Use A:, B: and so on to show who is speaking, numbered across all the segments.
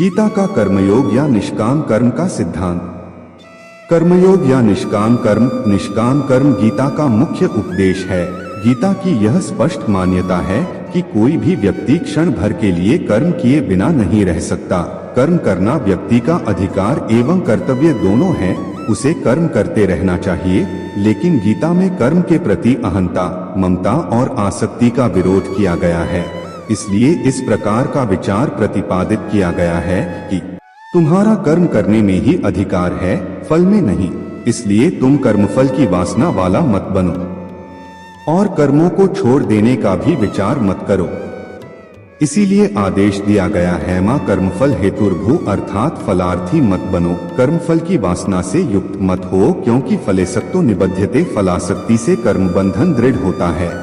A: गीता का कर्मयोग या निष्काम कर्म का सिद्धांत। कर्मयोग या निष्काम कर्म गीता का मुख्य उपदेश है। गीता की यह स्पष्ट मान्यता है कि कोई भी व्यक्ति क्षण भर के लिए कर्म किए बिना नहीं रह सकता। कर्म करना व्यक्ति का अधिकार एवं कर्तव्य दोनों है। उसे कर्म करते रहना चाहिए, लेकिन गीता में कर्म के प्रति अहंता, ममता और आसक्ति का विरोध किया गया है। इसलिए इस प्रकार का विचार प्रतिपादित किया गया है कि तुम्हारा कर्म करने में ही अधिकार है, फल में नहीं। इसलिए तुम कर्मफल की वासना वाला मत बनो और कर्मों को छोड़ देने का भी विचार मत करो। इसीलिए आदेश दिया गया है, मां कर्मफल हेतुर्भु अर्थात फलार्थी मत बनो, कर्मफल की वासना से युक्त मत हो, क्योंकि फलेसक्तो निबध्यते, फलासक्ति से कर्म बंधन दृढ़ होता है।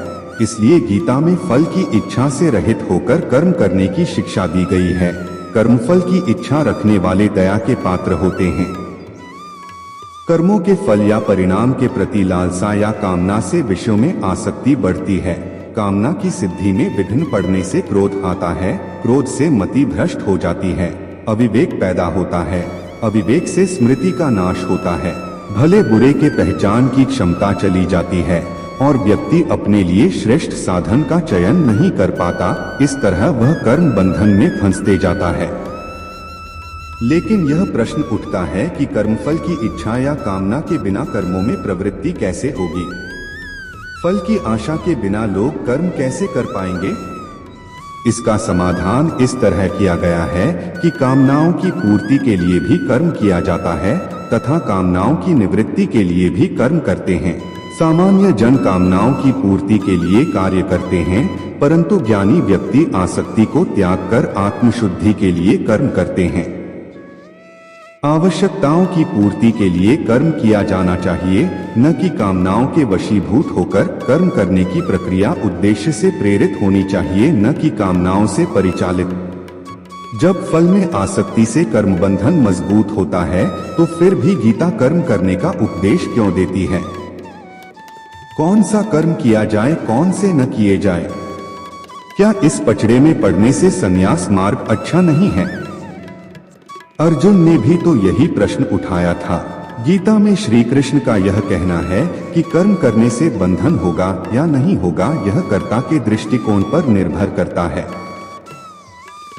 A: इसलिए गीता में फल की इच्छा से रहित होकर कर्म करने की शिक्षा दी गई है। कर्मफल की इच्छा रखने वाले दया के पात्र होते हैं। कर्मों के फल या परिणाम के प्रति लालसा या कामना से विषयों में आसक्ति बढ़ती है। कामना की सिद्धि में विघ्न पड़ने से क्रोध आता है। क्रोध से मति भ्रष्ट हो जाती है, अविवेक पैदा होता है। अविवेक से स्मृति का नाश होता है, भले बुरे के पहचान की क्षमता चली जाती है और व्यक्ति अपने लिए श्रेष्ठ साधन का चयन नहीं कर पाता। इस तरह वह कर्म बंधन में फंसते जाता है। लेकिन यह प्रश्न उठता है कि कर्मफल की इच्छा या कामना के बिना कर्मों में प्रवृत्ति कैसे होगी? फल की आशा के बिना लोग कर्म कैसे कर पाएंगे? इसका समाधान इस तरह किया गया है कि कामनाओं की पूर्ति के लिए भी कर्म किया जाता है तथा कामनाओं की निवृत्ति के लिए भी कर्म करते हैं। सामान्य जन कामनाओं की पूर्ति के लिए कार्य करते हैं, परंतु ज्ञानी व्यक्ति आसक्ति को त्याग कर आत्मशुद्धि के लिए कर्म करते हैं। आवश्यकताओं की पूर्ति के लिए कर्म किया जाना चाहिए, न कि कामनाओं के वशीभूत होकर। कर्म करने की प्रक्रिया उद्देश्य से प्रेरित होनी चाहिए, न कि कामनाओं से परिचालित। जब फल में आसक्ति से कर्म बंधन मजबूत होता है, तो फिर भी गीता कर्म करने का उपदेश क्यों देती है? कौन सा कर्म किया जाए, कौन से न किए जाए? क्या इस पचड़े में पड़ने से संन्यास मार्ग अच्छा नहीं है? अर्जुन ने भी तो यही प्रश्न उठाया था। गीता में श्री कृष्ण का यह कहना है कि कर्म करने से बंधन होगा या नहीं होगा, यह कर्ता के दृष्टिकोण पर निर्भर करता है।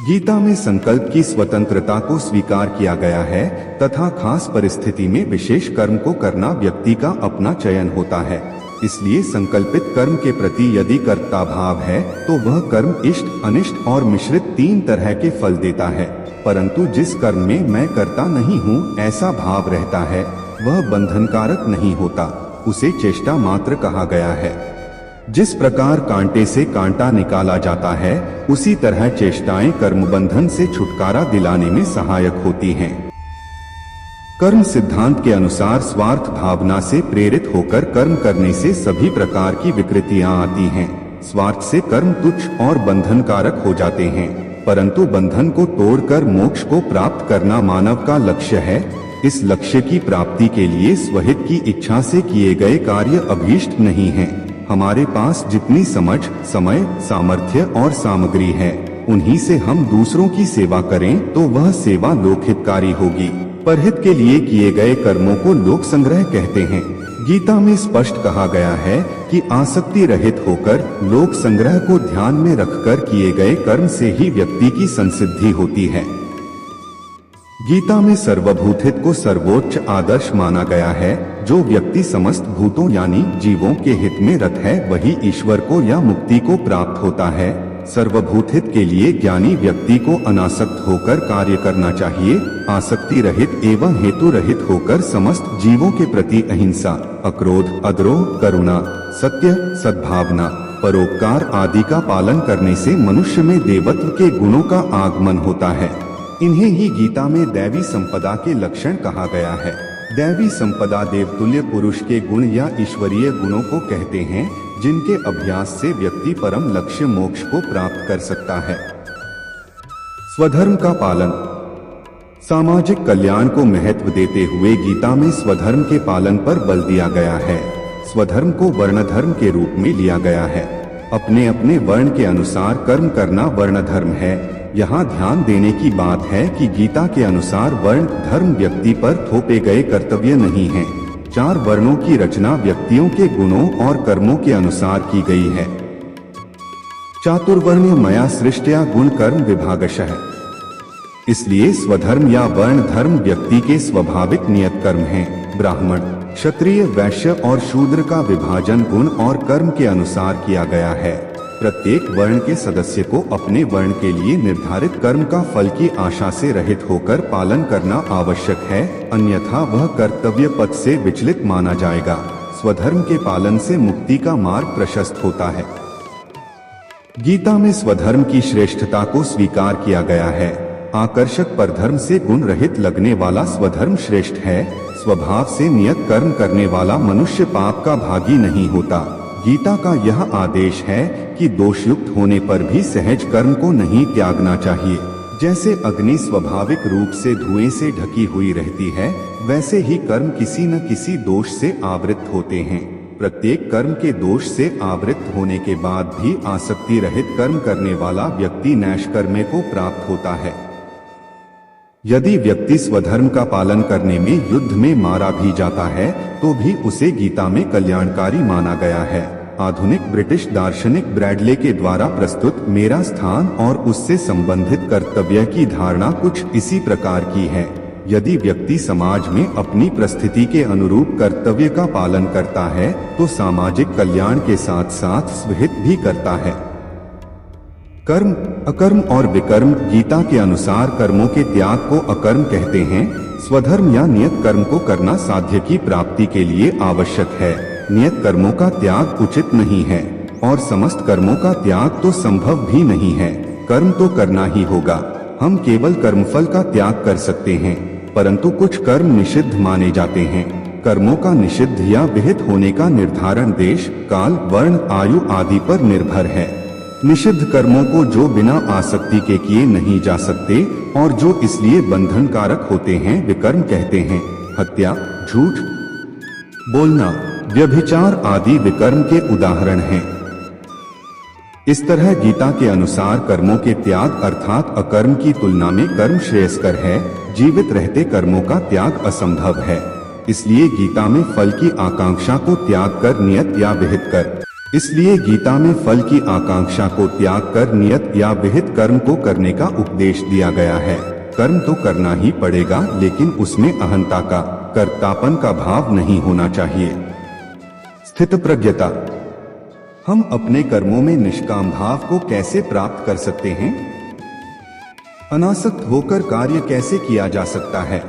A: गीता में संकल्प की स्वतंत्रता को स्वीकार किया गया है तथा खास परिस्थिति में विशेष कर्म को करना व्यक्ति का अपना चयन होता है। इसलिए संकल्पित कर्म के प्रति यदि कर्ता भाव है तो वह कर्म इष्ट, अनिष्ट और मिश्रित तीन तरह के फल देता है। परंतु जिस कर्म में मैं करता नहीं हूँ ऐसा भाव रहता है, वह बंधनकारक नहीं होता, उसे चेष्टा मात्र कहा गया है। जिस प्रकार कांटे से कांटा निकाला जाता है, उसी तरह चेष्टाएं कर्म बंधन से छुटकारा दिलाने में सहायक होती हैं। कर्म सिद्धांत के अनुसार स्वार्थ भावना से प्रेरित होकर कर्म करने से सभी प्रकार की विकृतियां आती हैं। स्वार्थ से कर्म तुच्छ और बंधनकारक हो जाते हैं, परंतु बंधन को तोड़कर मोक्ष को प्राप्त करना मानव का लक्ष्य है। इस लक्ष्य की प्राप्ति के लिए स्वहित की इच्छा से किए गए कार्य अभीष्ट नहीं हैं। हमारे पास जितनी समझ, समय, सामर्थ्य और सामग्री है, उन्हीं से हम दूसरों की सेवा करें तो वह सेवा लोकहितकारी होगी। परहित के लिए किए गए कर्मों को लोक संग्रह कहते हैं। गीता में स्पष्ट कहा गया है कि आसक्ति रहित होकर लोक संग्रह को ध्यान में रखकर किए गए कर्म से ही व्यक्ति की संसिद्धि होती है। गीता में सर्वभूतहित को सर्वोच्च आदर्श माना गया है। जो व्यक्ति समस्त भूतों यानी जीवों के हित में रत है, वही ईश्वर को या मुक्ति को प्राप्त होता है। सर्वभूत हित के लिए ज्ञानी व्यक्ति को अनासक्त होकर कार्य करना चाहिए। आसक्ति रहित एवं हेतु रहित होकर समस्त जीवों के प्रति अहिंसा, अक्रोध, अद्रोह, करुणा, सत्य, सद्भावना, परोपकार आदि का पालन करने से मनुष्य में देवत्व के गुणों का आगमन होता है। इन्हें ही गीता में दैवी संपदा के लक्षण कहा गया है। दैवी संपदा देवतुल्य पुरुष के गुण या ईश्वरीय गुणों को कहते हैं, जिनके अभ्यास से व्यक्ति परम लक्ष्य मोक्ष को प्राप्त कर सकता है। स्वधर्म का पालन। सामाजिक कल्याण को महत्व देते हुए गीता में स्वधर्म के पालन पर बल दिया गया है। स्वधर्म को वर्णधर्म के रूप में लिया गया है। अपने अपने वर्ण के अनुसार कर्म करना वर्ण धर्म है। यहाँ ध्यान देने की बात है कि गीता के अनुसार वर्ण धर्म व्यक्ति पर थोपे गए कर्तव्य नहीं हैं। 4 वर्णों की रचना व्यक्तियों के गुणों और कर्मों के अनुसार की गई है। चातुर्वर्ण्य मया सृष्टया गुण कर्म विभागशः। इसलिए स्वधर्म या वर्ण धर्म व्यक्ति के स्वाभाविक नियत कर्म हैं। ब्राह्मण, क्षत्रिय, वैश्य और शूद्र का विभाजन गुण और कर्म के अनुसार किया गया है। प्रत्येक वर्ण के सदस्य को अपने वर्ण के लिए निर्धारित कर्म का फल की आशा से रहित होकर पालन करना आवश्यक है, अन्यथा वह कर्तव्य पथ से विचलित माना जाएगा। स्वधर्म के पालन से मुक्ति का मार्ग प्रशस्त होता है। गीता में स्वधर्म की श्रेष्ठता को स्वीकार किया गया है। आकर्षक परधर्म से गुण रहित लगने वाला स्वधर्म श्रेष्ठ है। स्वभाव से नियत कर्म करने वाला मनुष्य पाप का भागी नहीं होता। गीता का यह आदेश है कि दोषयुक्त होने पर भी सहज कर्म को नहीं त्यागना चाहिए। जैसे अग्नि स्वाभाविक रूप से धुएं से ढकी हुई रहती है, वैसे ही कर्म किसी न किसी दोष से आवृत होते हैं। प्रत्येक कर्म के दोष से आवृत होने के बाद भी आसक्ति रहित कर्म करने वाला व्यक्ति नैष्कर्म्य को प्राप्त होता है। यदि व्यक्ति स्वधर्म का पालन करने में युद्ध में मारा भी जाता है तो भी उसे गीता में कल्याणकारी माना गया है। आधुनिक ब्रिटिश दार्शनिक ब्रैडले के द्वारा प्रस्तुत मेरा स्थान और उससे संबंधित कर्तव्य की धारणा कुछ इसी प्रकार की है। यदि व्यक्ति समाज में अपनी परिस्थिति के अनुरूप कर्तव्य का पालन करता है तो सामाजिक कल्याण के साथ साथ स्वहित भी करता है। कर्म, अकर्म और विकर्म। गीता के अनुसार कर्मों के त्याग को अकर्म कहते हैं। स्वधर्म या नियत कर्म को करना साध्य की प्राप्ति के लिए आवश्यक है। नियत कर्मों का त्याग उचित नहीं है और समस्त कर्मों का त्याग तो संभव भी नहीं है। कर्म तो करना ही होगा। हम केवल कर्मफल का त्याग कर सकते हैं, परंतु कुछ कर्म निषिद्ध माने जाते हैं। कर्मों का निषिद्ध या विहित होने का निर्धारण देश, काल, वर्ण, आयु आदि पर निर्भर है। निषिद्ध कर्मों को जो बिना आसक्ति के किए नहीं जा सकते और जो इसलिए बंधन कारक होते हैं विकर्म कहते हैं। हत्या, झूठ बोलना, व्यभिचार आदि विकर्म के उदाहरण हैं। इस तरह गीता के अनुसार कर्मों के त्याग अर्थात अकर्म की तुलना में कर्म श्रेयस्कर है। जीवित रहते कर्मों का त्याग असंभव है। इसलिए गीता में फल की आकांक्षा को त्याग कर नियत या विहित कर्म को करने का उपदेश दिया गया है। कर्म तो करना ही पड़ेगा, लेकिन उसमें अहंता का, कर्तापन का भाव नहीं होना चाहिए। स्थितप्रज्ञता। हम अपने कर्मों में निष्काम भाव को कैसे प्राप्त कर सकते हैं? अनासक्त होकर कार्य कैसे किया जा सकता है?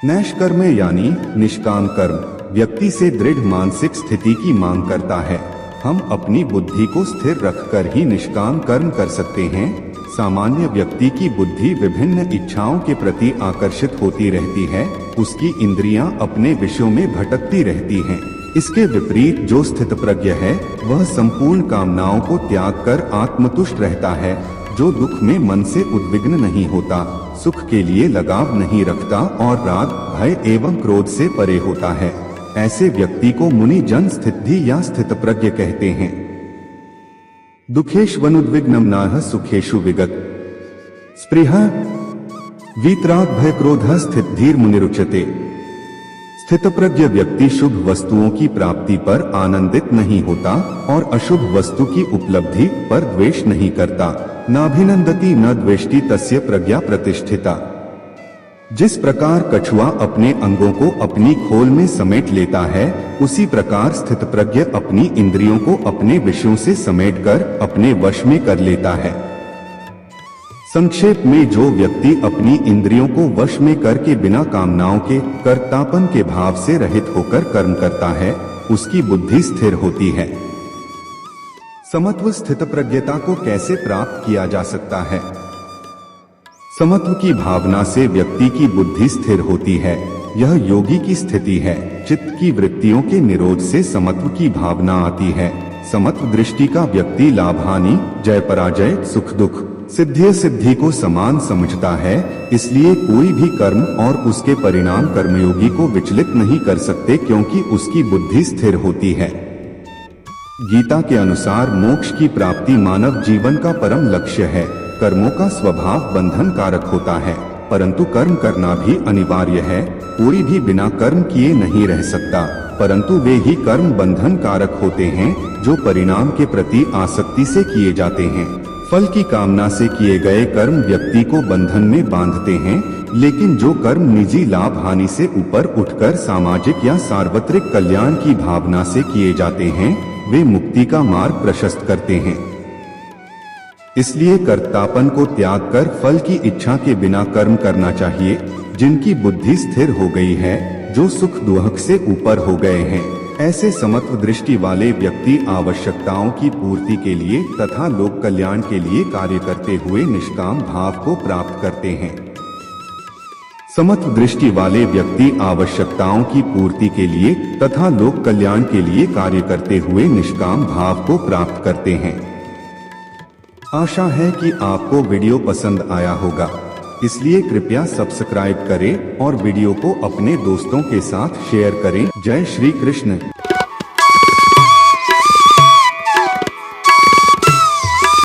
A: नैष्कर्म्य यानी निष्काम कर्म व्यक्ति से दृढ़ मानसिक स्थिति की मांग करता है। हम अपनी बुद्धि को स्थिर रखकर ही निष्काम कर्म कर सकते हैं। सामान्य व्यक्ति की बुद्धि विभिन्न इच्छाओं के प्रति आकर्षित होती रहती है। उसकी इंद्रियां अपने विषयों में भटकती रहती हैं। इसके विपरीत जो स्थितप्रज्ञ है वह संपूर्ण कामनाओं को त्याग कर आत्मतुष्ट रहता है, जो दुख में मन से उद्विग्न नहीं होता, सुख के लिए लगाव नहीं रखता और राग, भय एवं क्रोध से परे होता है। ऐसे व्यक्ति को मुनि जन स्थितधि या स्थितप्रज्ञ कहते हैं। दुखेष्वनुद्विग्नं नाह सुखेषु विगत स्पृहा वीतराग भय क्रोधः स्थितधीर मुनिरुच्यते। स्थितप्रज्ञ व्यक्ति शुभ वस्तुओं की प्राप्ति पर आनंदित नहीं होता और अशुभ वस्तु की उपलब्धि पर द्वेष नहीं करता। नाभिनंदति न द्वेष्टि तस्य प्रज्ञा प्रतिष्ठिता। जिस प्रकार कछुआ अपने अंगों को अपनी खोल में समेट लेता है, उसी प्रकार स्थितप्रज्ञ अपनी इंद्रियों को अपने विषयों से समेटकर अपने वश में कर लेता है। संक्षेप में, जो व्यक्ति अपनी इंद्रियों को वश में करके बिना कामनाओं के, कर्तापन के भाव से रहित होकर कर्म करता है, उसकी बुद्धि स्थिर होती है। समत्व स्थितप्रज्ञता को कैसे प्राप्त किया जा सकता है? समत्व की भावना से व्यक्ति की बुद्धि स्थिर होती है। यह योगी की स्थिति है। चित्त की वृत्तियों के निरोध से समत्व की भावना आती है। समत्व दृष्टि का व्यक्ति लाभ हानि, जय पराजय, सुख दुख, सिद्धि सिद्धि को समान समझता है। इसलिए कोई भी कर्म और उसके परिणाम कर्मयोगी को विचलित नहीं कर सकते, क्योंकि उसकी बुद्धि स्थिर होती है। गीता के अनुसार मोक्ष की प्राप्ति मानव जीवन का परम लक्ष्य है। कर्मों का स्वभाव बंधन कारक होता है, परंतु कर्म करना भी अनिवार्य है। कोई भी बिना कर्म किए नहीं रह सकता, परंतु वे ही कर्म बंधन कारक होते हैं जो परिणाम के प्रति आसक्ति से किए जाते हैं। फल की कामना से किए गए कर्म व्यक्ति को बंधन में बांधते हैं, लेकिन जो कर्म निजी लाभ हानि से ऊपर उठकर सामाजिक या सार्वत्रिक कल्याण की भावना से किए जाते हैं, वे मुक्ति का मार्ग प्रशस्त करते हैं। इसलिए कर्तापन को त्याग कर फल की इच्छा के बिना कर्म करना चाहिए। जिनकी बुद्धि स्थिर हो गई है, जो सुख दुख से ऊपर हो गए हैं, ऐसे समत्व दृष्टि वाले व्यक्ति आवश्यकताओं की पूर्ति के लिए तथा लोक कल्याण के लिए कार्य करते हुए निष्काम भाव को प्राप्त करते हैं। समत्व दृष्टि वाले व्यक्ति आवश्यकताओं की पूर्ति के लिए तथा लोक कल्याण के लिए कार्य करते हुए निष्काम भाव को प्राप्त करते हैं। आशा है कि आपको वीडियो पसंद आया होगा, इसलिए कृपया सब्सक्राइब करें और वीडियो को अपने दोस्तों के साथ शेयर करें। जय श्री कृष्ण।